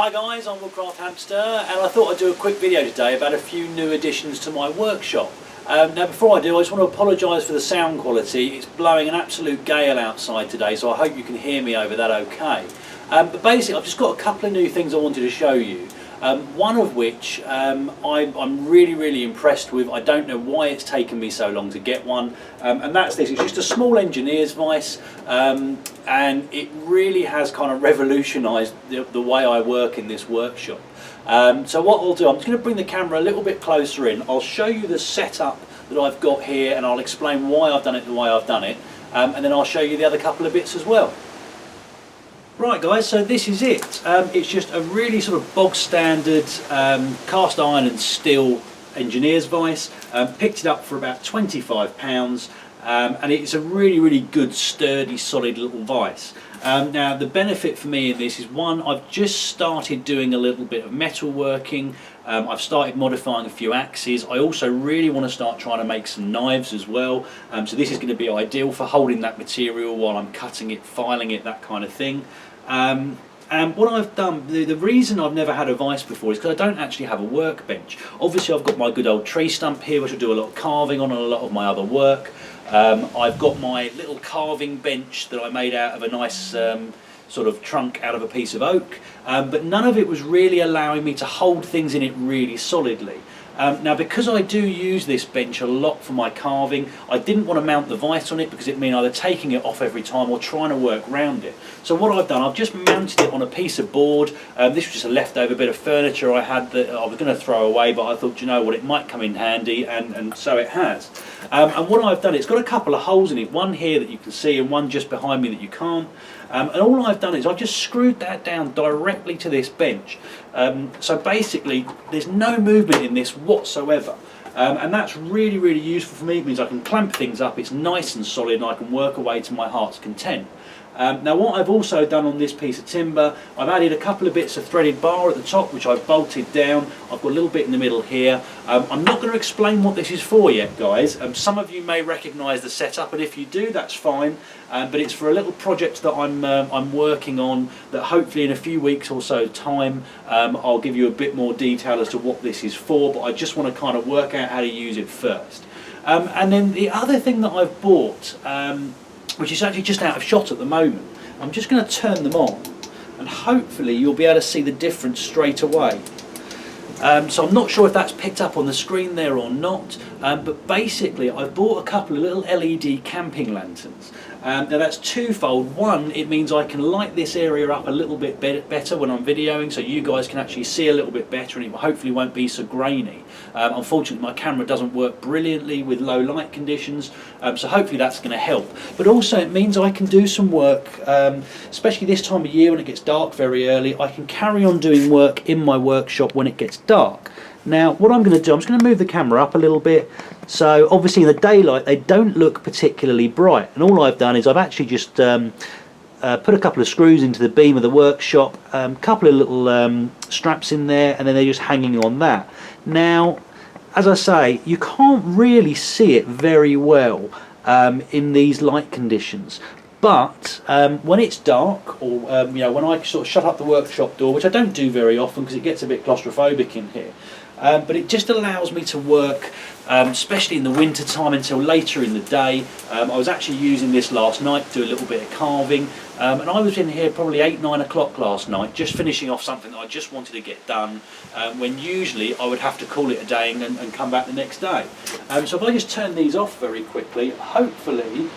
Hi guys, I'm Woodcraft Hamster, and I thought I'd do a quick video today about a few new additions to my workshop. Now before I do, I just want to apologise for the sound quality. It's blowing an absolute gale outside today, so I hope you can hear me over that okay. But basically I've just got a couple of new things I wanted to show you. One of which I'm really impressed with. I don't know why it's taken me so long to get one, and that's this. It's just a small engineer's vice, and it really has kind of revolutionised the way I work in this workshop. So what I'll do, I'm just going to bring the camera a little bit closer in. I'll show you the setup that I've got here, and I'll explain why I've done it the way I've done it, and then I'll show you the other couple of bits as well. Right guys, so this is it. It's just a really sort of bog standard cast iron and steel engineer's vice. Picked it up for about £25, and it's a really good sturdy solid little vice. Now the benefit for me in this is, one, I've just started doing a little bit of metal working. I've started modifying a few axes. I also really want to start trying to make some knives as well, so this is going to be ideal for holding that material while I'm cutting it, filing it, that kind of thing. And what I've done, the reason I've never had a vice before is because I don't actually have a workbench. Obviously I've got my good old tree stump here, which I do a lot of carving on and a lot of my other work. I've got my little carving bench that I made out of a nice sort of trunk out of a piece of oak, but none of it was really allowing me to hold things in it really solidly. Now because I do use this bench a lot for my carving, I didn't want to mount the vice on it because it meant either taking it off every time or trying to work around it. So what I've done, I've just mounted it on a piece of board. This was just a leftover bit of furniture I had that I was going to throw away, but I thought, you know what, it might come in handy, and so it has. And what I've done, it's got a couple of holes in it, one here that you can see and one just behind me that you can't. And all I've done is I've just screwed that down directly to this bench. So basically there's no movement in this whatsoever, and that's really useful for me. It means I can clamp things up, it's nice and solid, and I can work away to my heart's content. Now what I've also done on this piece of timber, I've added a couple of bits of threaded bar at the top which I've bolted down. I've got a little bit in the middle here. I'm not going to explain what this is for yet guys. Some of you may recognise the setup, and if you do, that's fine, but it's for a little project that I'm working on, that hopefully in a few weeks or so time I'll give you a bit more detail as to what this is for, but I just want to kind of work out how to use it first. And then the other thing that I've bought, which is actually just out of shot at the moment, I'm just going to turn them on and hopefully you'll be able to see the difference straight away. So I'm not sure if that's picked up on the screen there or not, but basically I've bought a couple of little LED camping lanterns. Now that's twofold. One, it means I can light this area up a little bit better when I'm videoing, so you guys can actually see a little bit better, and it hopefully won't be so grainy. Unfortunately my camera doesn't work brilliantly with low light conditions, so hopefully that's going to help. But also it means I can do some work, especially this time of year when it gets dark very early. I can carry on doing work in my workshop when it gets dark. Now what I'm going to do, I'm just going to move the camera up a little bit, so obviously in the daylight they don't look particularly bright, and all I've done is I've actually just put a couple of screws into the beam of the workshop, a couple of little straps in there, and then they're just hanging on that. Now as I say, you can't really see it very well in these light conditions. But when it's dark, or you know, when I sort of shut up the workshop door, which I don't do very often because it gets a bit claustrophobic in here, but it just allows me to work, especially in the winter time, until later in the day. I was actually using this last night to do a little bit of carving, and I was in here probably 8-9 o'clock last night, just finishing off something that I just wanted to get done, when usually I would have to call it a day and come back the next day. So if I just turn these off very quickly, hopefully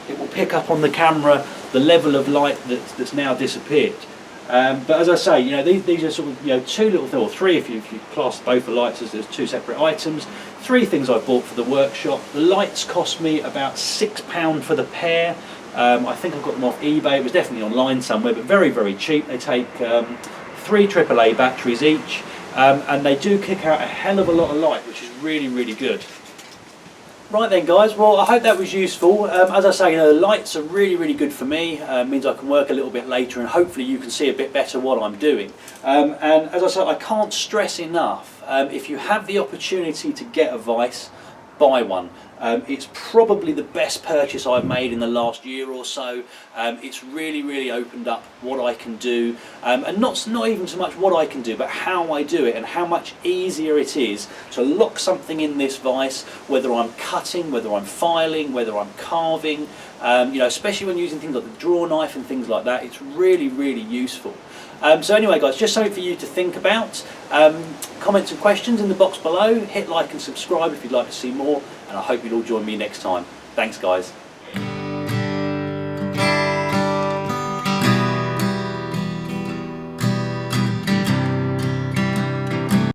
it will pick up on the camera the level of light that's now disappeared. But as I say, you know, these are sort of, you know, two little things, or three if you class both the lights as there's two separate items. Three things I bought for the workshop. The lights cost me about £6 for the pair. I think I got them off eBay. It was definitely online somewhere, but very cheap. They take 3 AAA batteries each, and they do kick out a hell of a lot of light, which is really good. Right then guys, well I hope that was useful. As I say, you know, the lights are really good for me. Means I can work a little bit later, and hopefully you can see a bit better what I'm doing. And as I said, I can't stress enough, if you have the opportunity to get a vice, buy one. It's probably the best purchase I've made in the last year or so. It's really opened up what I can do, and not even so much what I can do, but how I do it, and how much easier it is to lock something in this vise, whether I'm cutting, whether I'm filing, whether I'm carving, you know, especially when using things like the draw knife and things like that. It's really useful. So anyway guys, just something for you to think about. Comments and questions in the box below. Hit like and subscribe if you'd like to see more, and I hope you'll all join me next time. Thanks guys.